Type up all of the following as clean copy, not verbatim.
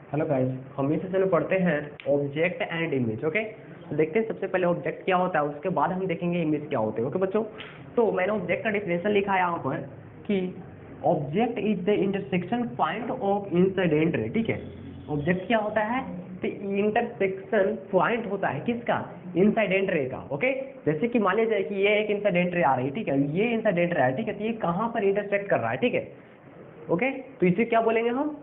Hello guys, हम इस session में पढ़ते हैं ऑब्जेक्ट एंड इमेज। ओके, तो देखते हैं सबसे पहले ऑब्जेक्ट क्या होता है, उसके बाद हम देखेंगे इमेज क्या होते हैं। ओके बच्चों, तो मैंने ऑब्जेक्ट का डिफिनेशन लिखा है यहाँ पर कि object is the intersection point of incident ray. ठीक है, ऑब्जेक्ट क्या होता है, तो इंटरसेक्शन पॉइंट होता है किसका, इंसिडेंट रे का। ओके, जैसे कि मान लीजिए कि ये एक इंसिडेंट रे आ रही है, ठीक है, ये इंसिडेंट रे है, ठीक है, तो ये कहाँ पर इंटरसेक्ट कर रहा है, ठीक है। ओके, तो इसे क्या बोलेंगे हम,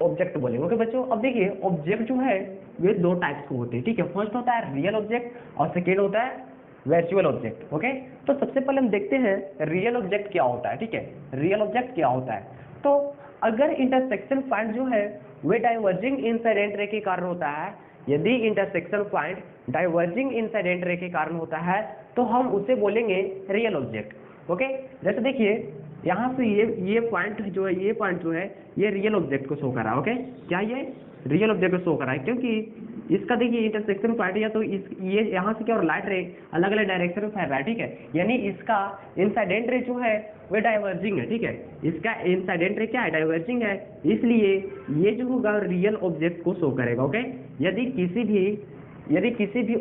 ऑब्जेक्ट बोलेंगे। ओके बच्चों, अब देखिए ऑब्जेक्ट जो है वे दो टाइप्स के होते हैं, ठीक है। फर्स्ट होता है रियल ऑब्जेक्ट और सेकेंड होता है वर्चुअल ऑब्जेक्ट। ओके, तो सबसे पहले हम देखते हैं रियल ऑब्जेक्ट क्या होता है। ठीक है, रियल ऑब्जेक्ट क्या होता है, तो अगर इंटरसेक्शन पॉइंट जो है वे डाइवर्जिंग इंसिडेंट रे के कारण होता है, यदि intersection point diverging incident ray के कारण होता है तो हम उसे बोलेंगे रियल ऑब्जेक्ट। ओके, जैसे देखिए यहाँ से ये पॉइंट जो है, ये पॉइंट जो है ये रियल ऑब्जेक्ट को शो कर रहा है। ओके, क्या ये रियल ऑब्जेक्ट को शो कर रहा है, क्योंकि इसका देखिए इंटरसेक्शन पॉइंट या तो ये यहाँ से क्या और लाइट रे अलग अलग डायरेक्शन में फैल रहा है, ठीक है, यानी इसका इंसिडेंट रे जो है वो डाइवर्जिंग है। ठीक है, इसका इंसिडेंट रे क्या है, डाइवर्जिंग है, इसलिए ये जो होगा रियल ऑब्जेक्ट को शो करेगा। ओके, यदि किसी भी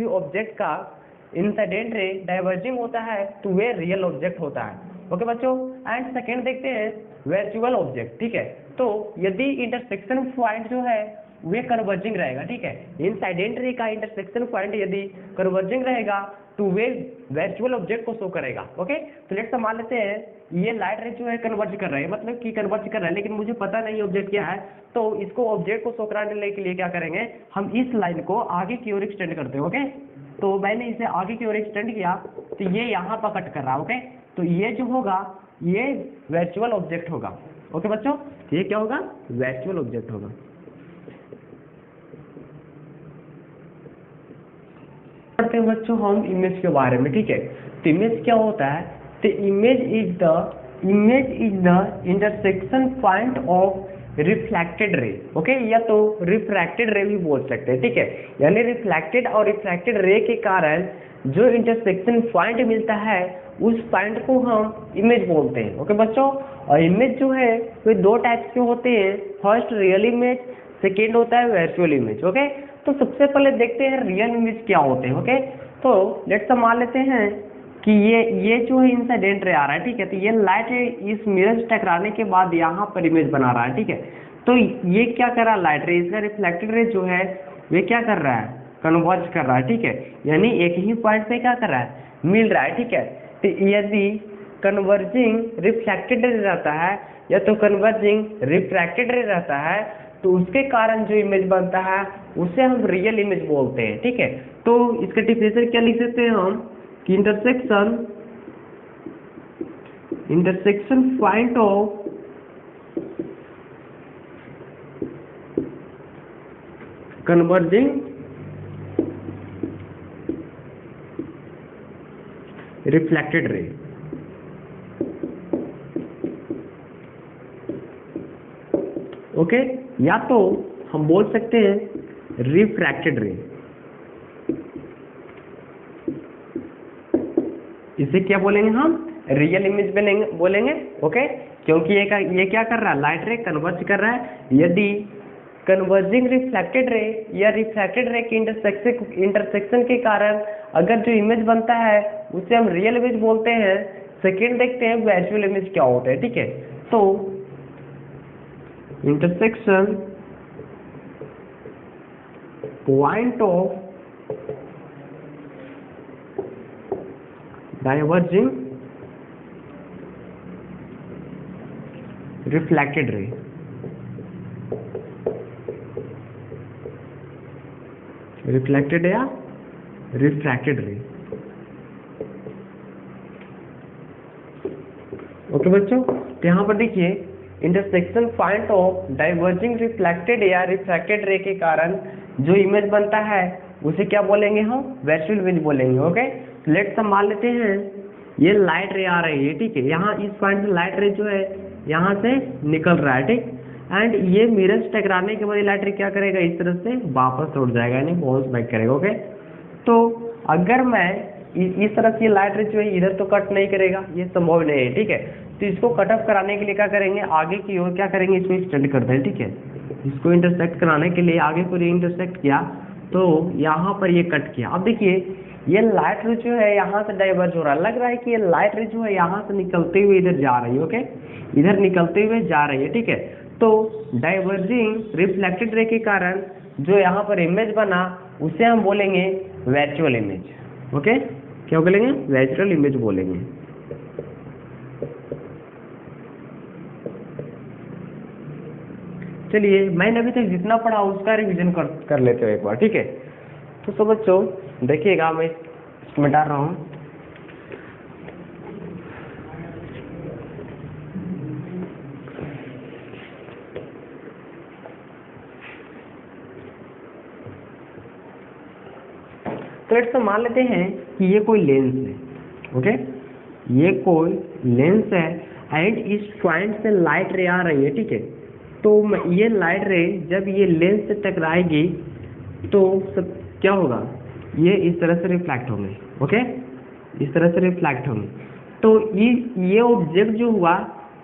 ऑब्जेक्ट का इंसिडेंट रे डाइवर्जिंग होता है तो वे रियल ऑब्जेक्ट होता है। ओके बच्चों, एंड सेकेंड देखते हैं वर्चुअल ऑब्जेक्ट। ठीक है, तो यदि इंटरसेक्शन पॉइंट जो है वे कन्वर्जिंग रहेगा, ठीक है, इंसिडेंट रे का इंटरसेक्शन पॉइंट यदि कन्वर्जिंग रहेगा तो वे वर्चुअल ऑब्जेक्ट को शो करेगा। ओके, तो लेट्स मान लेते हैं ये लाइट रे जो है कन्वर्ज कर रहा है, मतलब कि कन्वर्ज कर रहा है, लेकिन मुझे पता नहीं ऑब्जेक्ट क्या है, तो इसको ऑब्जेक्ट को शो कराने के लिए क्या करेंगे, हम इस लाइन को आगे की ओर एक्सटेंड करते हैं। ओके, तो मैंने इसे आगे की ओर एक्सटेंड किया तो ये यहाँ पर कट कर रहा है। ओके, तो ये जो होगा ये वर्चुअल ऑब्जेक्ट होगा। ओके बच्चों, ये क्या होगा, वर्चुअल ऑब्जेक्ट होगा। पढ़ते हैं बच्चों हम इमेज के बारे में। ठीक है, तो इमेज क्या होता है, तो image is the intersection point of reflected ray. Okay, या तो रिफ्रैक्टेड रे भी बोल सकते हैं, ठीक है, यानी रिफ्लेक्टेड और रिफ्रैक्टेड रे के कारण जो इंटरसेक्शन पॉइंट मिलता है उस पॉइंट को हम इमेज बोलते हैं। ओके बच्चों, और इमेज जो है वे दो टाइप्स के होते हैं, फर्स्ट रियल इमेज, सेकेंड होता है वर्चुअल इमेज। ओके, तो सबसे पहले देखते हैं रियल इमेज क्या होते हैं। ओके, तो लेट्स मान लेते हैं कि ये जो है इंसिडेंट रे आ रहा है, ठीक है, तो ये लाइट रे इस मिरर से टकराने के बाद यहाँ पर इमेज बना रहा है, ठीक है, तो ये क्या कर रहा है, लाइट रे इसका रिफ्लेक्टेड रे जो है वे क्या कर रहा है, कन्वर्ज कर रहा है, ठीक है, यानी एक ही पॉइंट पे क्या कर रहा है, मिल रहा है। ठीक है, तो यदि कन्वर्जिंग रिफ्लेक्टेड रे रहता है या तो कन्वर्जिंग रिफ्रैक्टेड रे रहता है तो उसके कारण जो इमेज बनता है उसे हम रियल इमेज बोलते हैं। ठीक है, तो इसका डिफिनेशन क्या लिख सकते हैं हम कि intersection point of converging reflected ray. Okay, या तो हम बोल सकते हैं रिफ्रैक्टेड रे, इसे क्या बोलेंगे हम, रियल इमेज बोलेंगे। ओके, क्योंकि ये क्या कर रहा है, लाइट रे कन्वर्ज कर रहा है। यदि कन्वर्जिंग रिफ्लेक्टेड रे या रिफ्रैक्टेड रे के इंटरसेक्शन के कारण अगर जो इमेज बनता है उसे हम रियल इमेज बोलते हैं। सेकेंड देखते हैं वर्चुअल इमेज क्या होता है। ठीक है, तो intersection point of diverging reflected ray. Reflected या रिफ्रैक्टेड रे। ओके बच्चों, तो यहाँ पर देखिए intersection point of diverging reflected या रिफ्रैक्टेड रे के कारण जो इमेज बनता है उसे क्या बोलेंगे, हम वर्चुअल इमेज बोलेंगे। ओके, लेट्स मान लेते हैं ये लाइट रे आ रही है, ठीक है, यहाँ इस पॉइंट से लाइट रे जो है यहाँ से निकल रहा है, ठीक, एंड ये मिरर से टकराने के बाद लाइट रे क्या करेगा, इस तरह से वापस उड़ जाएगा, यानी बाउंस बैक करेगा। ओके, तो अगर मैं इस तरह से लाइट रे जो है इधर तो कट नहीं करेगा, ये संभव नहीं है, ठीक है, तो इसको कट ऑफ कराने के लिए क्या करेंगे, आगे की ओर क्या करेंगे, इसको एक्सटेंड करते हैं, ठीक है। इसको इंटरसेक्ट कराने के लिए आगे को इंटरसेक्ट किया, तो यहाँ पर ये कट किया। अब देखिए ये लाइट रे जो है यहाँ से डाइवर्ज हो रहा है, लग रहा है कि ये लाइट रे जो है यहाँ से निकलते हुए इधर जा रही है, ओके, इधर निकलते हुए जा रही है, ठीक है। तो डाइवर्जिंग रिफ्लेक्टेड रे के कारण जो यहाँ पर इमेज बना उसे हम बोलेंगे वर्चुअल इमेज, ओके। क्या बोलेंगे, वर्चुअल इमेज बोलेंगे। चलिए मैंने अभी तक जितना पढ़ा उसका रिवीजन कर लेते हो एक बार, ठीक है। तो बच्चों देखिएगा, मैं इसमें डाल रहा हूँ। तो लेट्स मान लेते हैं कि ये कोई लेंस है, ओके, ये कोई लेंस है एंड इस पॉइंट से लाइट रे आ रही है, ठीक है। तो ये लाइट रे जब ये लेंस से टकराएगी तो सब क्या होगा, ये इस तरह से रिफ्लेक्ट होंगे, ओके, इस तरह से रिफ्लेक्ट होंगे। तो ये ऑब्जेक्ट जो हुआ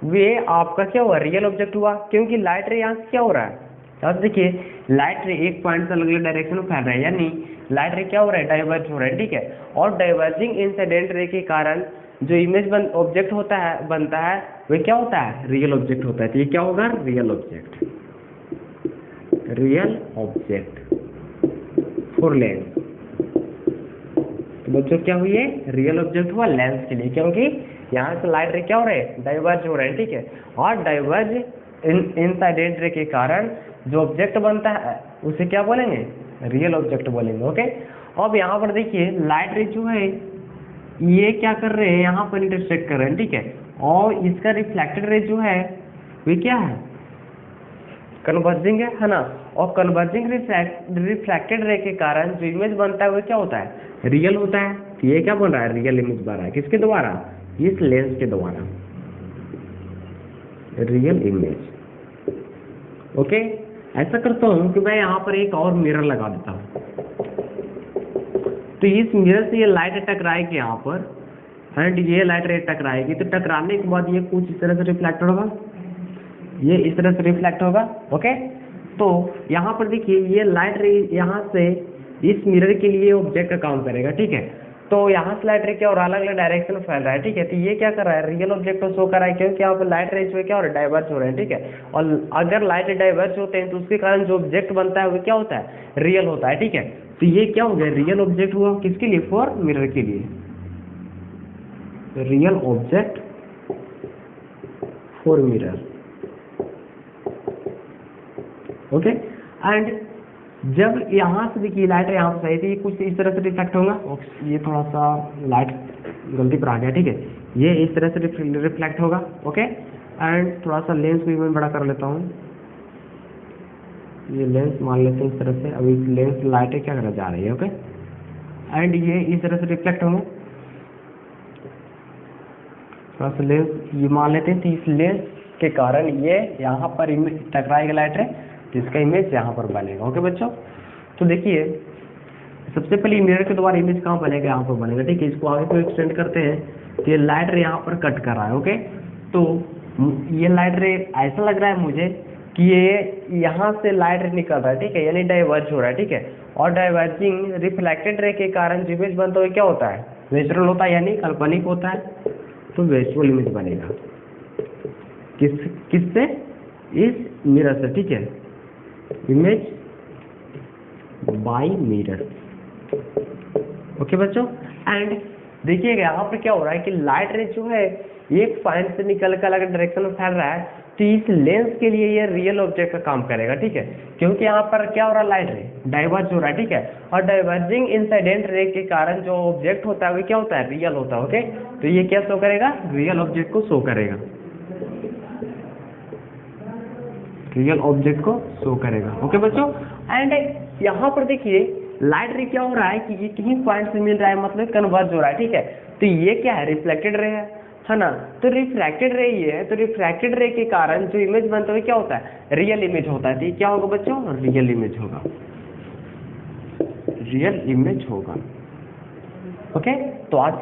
वे आपका क्या हुआ, रियल ऑब्जेक्ट हुआ, क्योंकि लाइट रे यहाँ से क्या हो रहा है, अब देखिए लाइट रे एक पॉइंट से अलग अलग डायरेक्शन में फैल रहा है, यानी लाइट रे क्या हो रहा है, डाइवर्ज हो रहा है, ठीक है। और डाइवर्जिंग इंसिडेंट रे के कारण जो इमेज ऑब्जेक्ट होता है बनता है वह क्या होता है, रियल ऑब्जेक्ट होता है। तो ये क्या होगा, real object, real object for Lenz. तो बच्चों क्या हुई है, रियल ऑब्जेक्ट हुआ लेंस के लिए, क्योंकि यहाँ से लाइट रे क्या हो रहे हैं, डाइवर्ज हो रहे हैं, ठीक है। और डाइवर्ज इंसिडेंट रे के कारण जो ऑब्जेक्ट बनता है उसे क्या बोलेंगे, रियल ऑब्जेक्ट बोलेंगे, ओके। अब यहाँ पर देखिए लाइट रे जो है ये क्या कर रहे हैं, यहाँ पर इंटरसेक्ट कर रहे हैं, ठीक है। और इसका रिफ्लेक्टेड रे जो है वे क्या है, कन्वर्जिंग है ना। और कन्वर्जिंग रिफ्लेक्टेड रे के कारण जो इमेज बनता है वो क्या होता है, रियल होता है। तो ये क्या बन रहा है, रियल इमेज बन रहा है, किसके द्वारा, इस लेंस के द्वारा, रियल इमेज, ओके। ऐसा करता हूँ कि मैं यहाँ पर एक और मिरर लगा देता हूँ, तो इस मिरर से ये लाइट टकराएगी यहाँ पर एंड ये लाइट रे टकराएगी, तो टकराने के बाद ये कुछ इस तरह से रिफ्लेक्ट होगा, ये इस तरह से रिफ्लेक्ट होगा, ओके। तो यहाँ पर देखिए ये लाइट रे यहाँ से इस मिरर के लिए ऑब्जेक्ट का काम करेगा, ठीक है। तो यहाँ से लाइट रे क्या और अलग अलग डायरेक्शन में फैल रहा है, ठीक है। तो ये क्या कर रहा है, रियल ऑब्जेक्ट को शो कर रहा है, क्योंकि यहाँ पर लाइट रे जो क्या हो रहा है, डाइवर्ज हो रहे हैं, ठीक है। और अगर लाइट रे डाइवर्ज होते हैं तो उसके कारण जो ऑब्जेक्ट बनता है वो क्या होता है, रियल होता है, ठीक है। तो ये क्या हो गया, रियल ऑब्जेक्ट हुआ, किसके लिए, फॉर मिरर के लिए, real object for mirror, okay. And जब यहाँ से देखिए लाइट यहाँ से आई थी, कुछ इस तरह से रिफ्लेक्ट होगा, ये थोड़ा सा लाइट गलती पर आ गया, ठीक है। ये इस तरह से रिफ्लेक्ट होगा, ओके। एंड थोड़ा सा लेंस भी मैं बड़ा कर लेता हूँ, ये लेंस मान लेते हैं इस तरह से। अभी लेंस लाइटें क्या करने जा रही है, ओके। एंड ये इस तरह से रिफ्लेक्ट होंगे, थोड़ा सा लेंस ये मान लेते हैं। तो इस लेंस के कारण ये यहाँ पर टकराएगा लाइट रे, तो इसका इमेज यहाँ पर बनेगा, ओके बच्चों। तो देखिए सबसे पहले मिरर के द्वारा इमेज कहाँ बनेगा, यहाँ पर बनेगा, ठीक है। इसको आगे को एक्सटेंड करते हैं, तो ये लाइट रे यहाँ पर कट कर रहा है, ओके। तो ये लाइट रे ऐसा लग रहा है मुझे कि ये यहाँ से लाइट रे निकल रहा है, ठीक है, यानी डाइवर्ज हो रहा है, ठीक है। और डाइवर्जिंग रिफ्लेक्टेड रे के कारण जो इमेज बनता है क्या होता है, नेचुरल होता है, यानी काल्पनिक होता है। तो विजुअल इमेज बनेगा किससे, इस मिरर से, ठीक है, इमेज बाय मिरर, ओके बच्चों। एंड देखिएगा यहाँ पर क्या हो रहा है कि लाइट रे जो है एक पॉइंट से निकल कर अलग डायरेक्शन में फैल रहा है, तो इस लेंस के लिए ये रियल ऑब्जेक्ट का काम करेगा, ठीक है। क्योंकि यहाँ पर क्या हो रहा है, लाइट रे डाइवर्ज हो रहा है, ठीक है। और डाइवर्जिंग इंसिडेंट रे के कारण जो ऑब्जेक्ट होता है वो क्या होता है, रियल होता है, ओके। तो ये क्या शो करेगा, रियल ऑब्जेक्ट को शो करेगा, रियल ऑब्जेक्ट को शो करेगा, ओके बच्चों। एंड यहाँ पर देखिए लाइट रे क्या हो रहा है कि ये किसी पॉइंट से मिल रहा है, मतलब कन्वर्ज हो रहा है, ठीक है। तो ये क्या है, रिफ्लेक्टेड रे है ना। तो रिफ्रैक्टेड रे ये है, तो रिफ्रैक्टेड रे के कारण जो इमेज बनता है क्या होता है, रियल इमेज होता है। तो ये क्या होगा बच्चों, रियल इमेज होगा, रियल इमेज होगा, ओके। तो आज